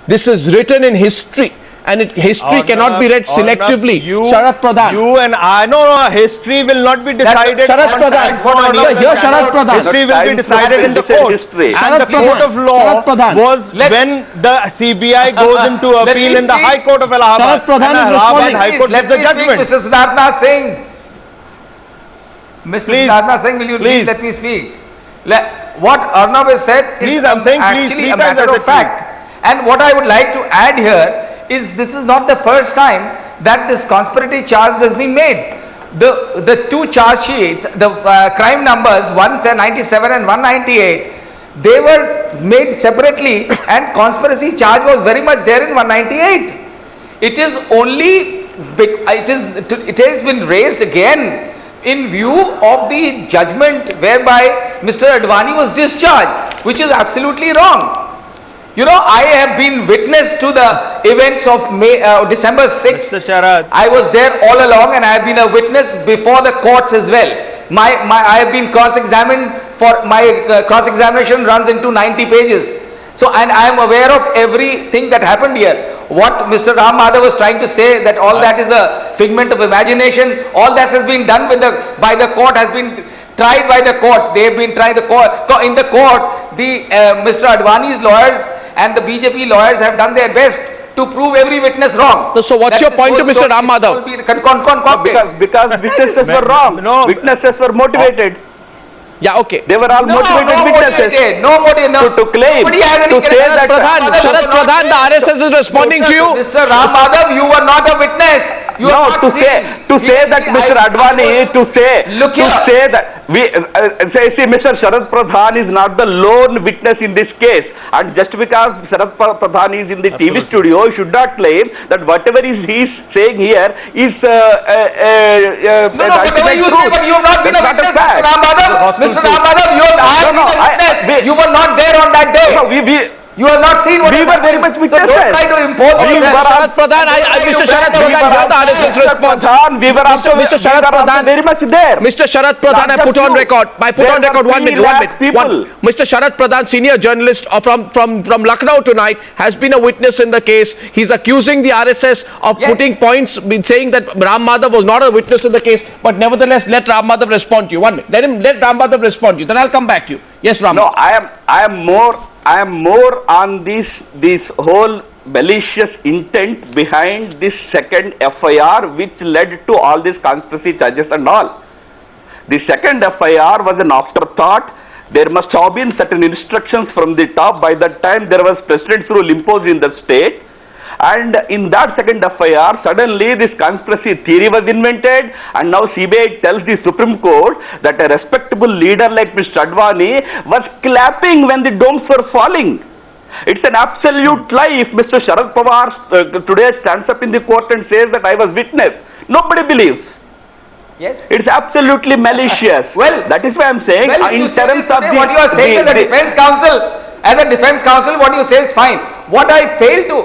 This is written in history. And history cannot be read selectively. Sharat Pradhan. You and I, no, history will not be decided. Sharat Pradhan. Sir, here Sharat Pradhan. History will be decided in the court. And the court of law was when the CBI goes into appeal in the High Court of Allahabad. Sharat Pradhan is responding. High Court gives the judgment. Mr. Siddharth Singh. Mr. Siddharth Singh, will you please let me speak? What Arnab has said is actually a matter of fact. And what I would like to add here is this is not the first time that this conspiracy charge has been made. The two charge sheets, the crime numbers 197 and 198, they were made separately and conspiracy charge was very much there in 198. It is only, it has been raised again in view of the judgment whereby Mr. Advani was discharged, which is absolutely wrong. You know, I have been witness to the events of December 6th. I was there all along and I have been a witness before the courts as well. I have been cross-examined for, my cross-examination runs into 90 pages. So, and I am aware of everything that happened here. What Mr. Ram Madhav was trying to say, that all that is a figment of imagination, all that has been done by the court has been tried by the court. They have been tried in the court. Mr. Advani's lawyers and the BJP lawyers have done their best to prove every witness wrong. So what's your point to Mr. Ram Madhav? Because witnesses were wrong. No. Witnesses were motivated. Yeah, okay. They were all motivated witnesses. To claim, to say that Sharat Pradhan, the RSS is responding to you. Mr. Ram Madhav, you were not a witness. To say that Mr. Advani, Mr. Sharat Pradhan is not the lone witness in this case, and just because Sharat Pradhan is in the TV studio, you should not claim that whatever he is saying here is ultimate truth. But you have not been a witness, Mr. Ram Madhav. Mr. Ram Madhav, you have been a witness. You were not there on that day. You have not seen what we were very much witnesses. So don't try to impose Sharat Pradhan, Mr. Sharat Pradhan, here the RSS response. Mr. Sharat Pradhan, very much there. Mr. Sharat Pradhan, I put on record. 1 minute. Mr. Sharat Pradhan, senior journalist from Lucknow tonight, has been a witness in the case. He's accusing the RSS of putting points, saying that Ram Madhav was not a witness in the case, but nevertheless, let Ram Madhav respond to you. 1 minute. Let Ram Madhav respond to you. Then I'll come back to you. Yes, Ram. No, I am more on this whole malicious intent behind this second FIR which led to all these conspiracy charges and all. The second FIR was an afterthought. There must have been certain instructions from the top. By that time there was president's rule imposed in the state. And in that second FIR, suddenly this conspiracy theory was invented, and now CBI tells the Supreme Court that a respectable leader like Mr. Advani was clapping when the domes were falling. It's an absolute lie. If Mr. Sharad Pawar today stands up in the court and says that I was witness, nobody believes. Yes. It's absolutely malicious. Well, that is why I'm saying in terms of what you are saying as a defense counsel. As a defense counsel, what you say is fine. What I fail to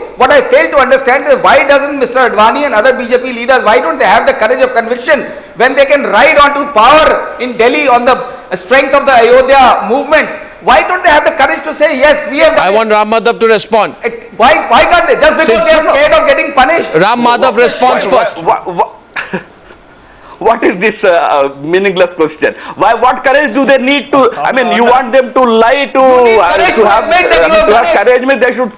understand is why doesn't Mr. Advani and other BJP leaders, why don't they have the courage of conviction when they can ride onto power in Delhi on the strength of the Ayodhya movement? Why don't they have the courage to say, yes, we have done I want Ram Madhav to respond. Why can't they? Just because they are scared of getting punished? Ram Madhav responds first. What is this meaningless question? What courage do they need to? I mean, you want them to lie to have courage? They should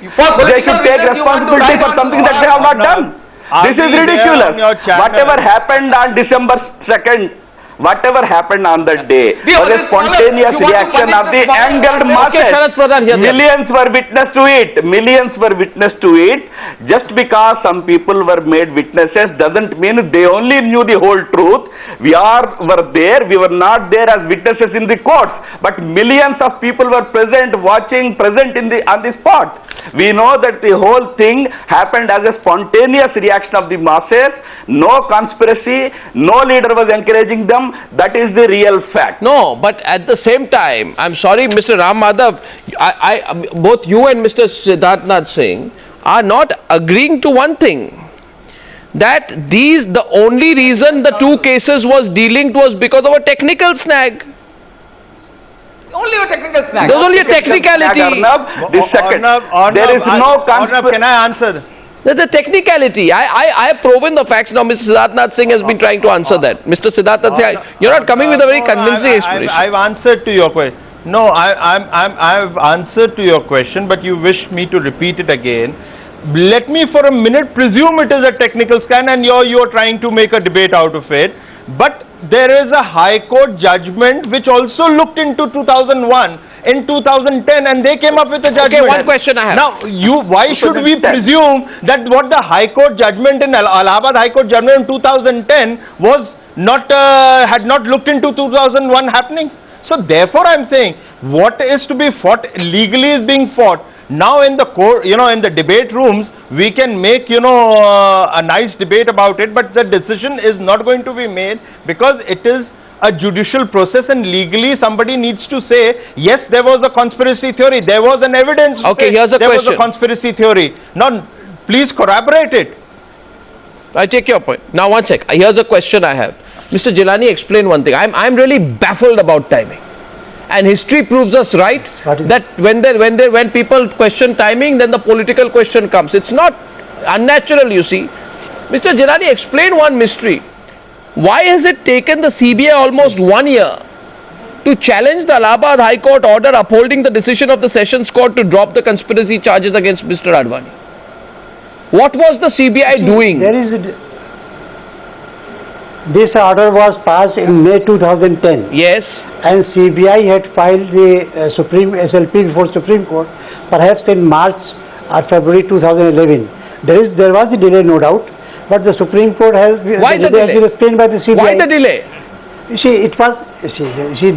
take responsibility for something that they have not done. This is ridiculous. Whatever happened on December 2nd, whatever happened on that day was a spontaneous reaction of the angered masses. Millions were witness to it. Millions were witness to it. Just because some people were made witnesses doesn't mean they only knew the whole truth. We were there. We were not there as witnesses in the courts, but millions of people were present, watching, present on the spot. We know that the whole thing happened as a spontaneous reaction of the masses. No conspiracy. No leader was encouraging them. That is the real fact. No, but at the same time, I'm sorry, Mr. Ram Madhav, both you and Mr. Siddharth Singh are not agreeing to one thing. That the only reason the two cases was delinked was because of a technical snag. Only a technical snag. There's only a technicality. Arnab, There is no Arnab, can I answer? The technicality. I have proven the facts now. Mr. Siddharth Singh has been trying to answer that. Mr. Siddharth Singh, you're not coming with a very convincing explanation. I've answered to your question. No, I've answered to your question, but you wish me to repeat it again. Let me for a minute presume it is a technical scan and you're trying to make a debate out of it. But there is a High Court judgment which also looked into 2001, in 2010, and they came up with a judgment. Okay, one question I have. Now, why should we presume that what the High Court judgment in Allahabad High Court judgment in 2010 was not, had not looked into 2001 happenings? So therefore I am saying, what is to be fought legally is being fought. Now in the court, in the debate rooms, we can make, a nice debate about it, but the decision is not going to be made because it is a judicial process and legally somebody needs to say, yes, there was a conspiracy theory, there was an evidence. Okay, here's a there question. was a conspiracy theory. Now, please corroborate it. I take your point. Now, one sec. Here's a question I have. Mr. Jilani, explain one thing. I'm really baffled about timing. And history proves us right that when people question timing, then the political question comes. It's not unnatural, you see. Mr. Jilani, explain one mystery. Why has it taken the CBI almost 1 year to challenge the Allahabad High Court order upholding the decision of the Sessions Court to drop the conspiracy charges against Mr. Advani? What was the CBI doing? This order was passed in May 2010. Yes. And CBI had filed the SLP before Supreme Court, perhaps in March or February 2011. There was a delay, no doubt, but the Supreme Court has. Why the delay? Has been explained by the CBI. Why the delay?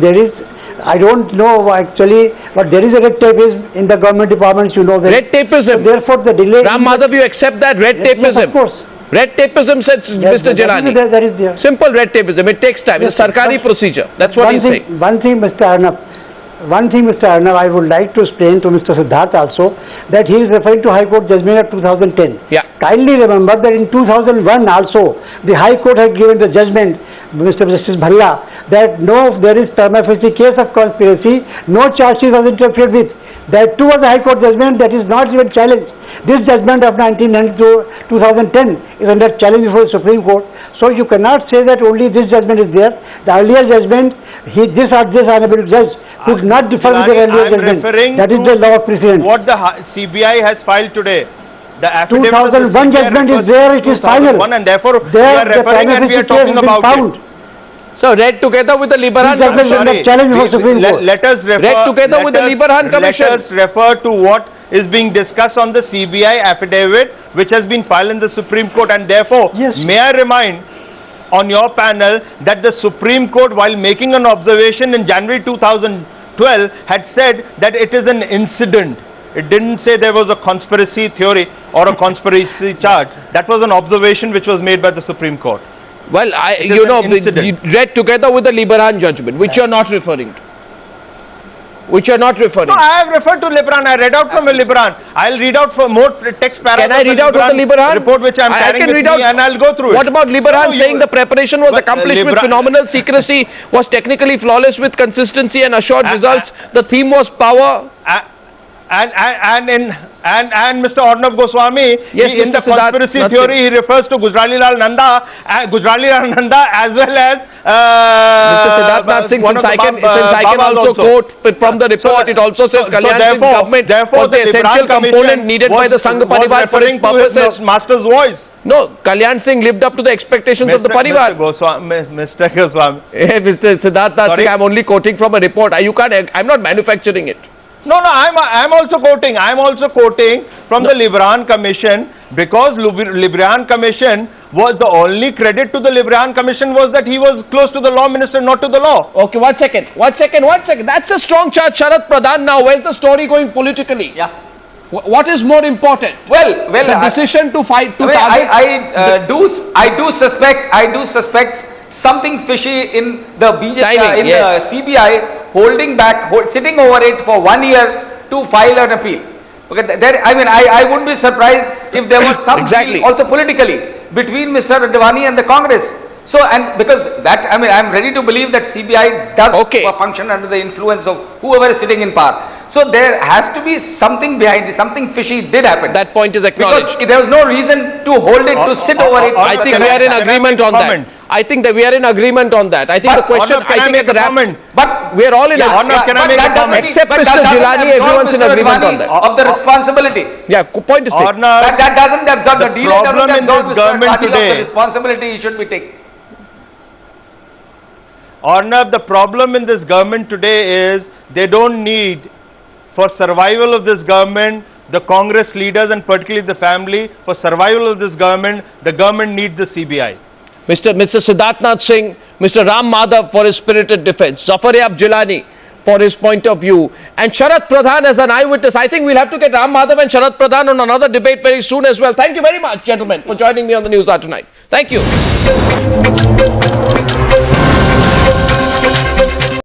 There is. I don't know actually, but there is a red tape in the government departments. Red tapeism. So therefore, the delay. Ram Madhav, you accept that red tapeism? Yes, of course. Red tapeism, said Mr. Jilani. That is there. Simple red tapeism. It takes time. It's a sarkari procedure. That's what he's saying. One thing, Mr. Arnab, I would like to explain to Mr. Siddharth also that he is referring to High Court judgment of 2010. Yeah. Kindly remember that in 2001 also the High Court had given the judgment, Mr. Justice Bhalla, that no, there is prima facie case of conspiracy, no charges was interfered with. That too was a High Court judgment that is not even challenged. This judgment of 1990 to 2010 is under challenge before the Supreme Court. So you cannot say that only this judgment is there. The earlier judgment, this honorable judge could not differ with the earlier judgment. That is the law of precedent. What the CBI has filed today. The affidavit 2001 judgment is there, it is final. And therefore we are referring and we are talking about it. So read together with the Libaran Commission. Let us refer. Read together with the Libaran Commission. Let us refer to what is being discussed on the CBI affidavit, which has been filed in the Supreme Court, and therefore, may I remind on your panel that the Supreme Court, while making an observation in January 2012, had said that it is an incident. It didn't say there was a conspiracy theory or a conspiracy charge. That was an observation which was made by the Supreme Court. Well, read together with the Libaran judgment, which you are not referring to. Which you are not referring to. No, I have referred to Libaran. I read out from Libaran. I'll read out for more text paragraphs. Can I read out of the Libaran report which I am carrying with me, and I'll go through it. What about Libaran saying the preparation was accomplished with phenomenal secrecy, was technically flawless with consistency and assured results. The theme was power. And Mr. Arnab Goswami, in the conspiracy theory, he refers to Gujrali Lal Nanda as well as Mr. Siddharth Nath Singh, since I can also quote from the report, it also says Kalyan Singh's government was the essential component needed by the Sangh Parivar for its purposes. Master's voice. No, Kalyan Singh lived up to the expectations of the Parivar. Mr. Goswami. Hey, Mr. Siddharth Nath Singh, I'm only quoting from a report. I'm not manufacturing it. No, I'm also quoting. I'm also quoting from the Libaran Commission, because Libaran Commission was the only credit to the Libaran Commission was that he was close to the law minister, not to the law. Okay, one second. That's a strong charge, Sharad Pradhan. Now, where's the story going politically? Yeah. What is more important? Well, the decision to fight to target. I do suspect something fishy in the BJP, the CBI holding back, sitting over it for 1 year to file an appeal. Okay, I wouldn't be surprised if there was some deal also politically between Mr. Advani and the Congress. So, and because that, I mean, I'm ready to believe that CBI does Okay. function under the influence of whoever is sitting in power. So there has to be something behind it, something fishy did happen. That point is because acknowledged. there was no reason to hold it, to sit over it. I think we are in Can I agreement make a on that. comment? I think that we are in agreement on that. I think the But, question, Honor, can I I think make at the a wrap, comment? But we are all in Honor, can I but make a that doesn't comment? mean- Except but Mr. that doesn't Gilani, absolve everyone's in Mr. agreement on Advani that. Of the responsibility. Yeah, point is taken. Arnab, That doesn't absolve the the delay doesn't problem in absolve this Mr. government Advani of the today- responsibility he should be taking. Arnab, the problem in this government today is they don't need, for survival of this government, the Congress leaders and particularly the family, for survival of this government, the government needs the CBI. Mr. Siddharthnath Singh, Mr. Ram Madhav for his spirited defense, Zafaryab Jilani for his point of view, and Sharat Pradhan as an eyewitness. I think we'll have to get Ram Madhav and Sharat Pradhan on another debate very soon as well. Thank you very much, gentlemen, for joining me on the News Hour tonight. Thank you.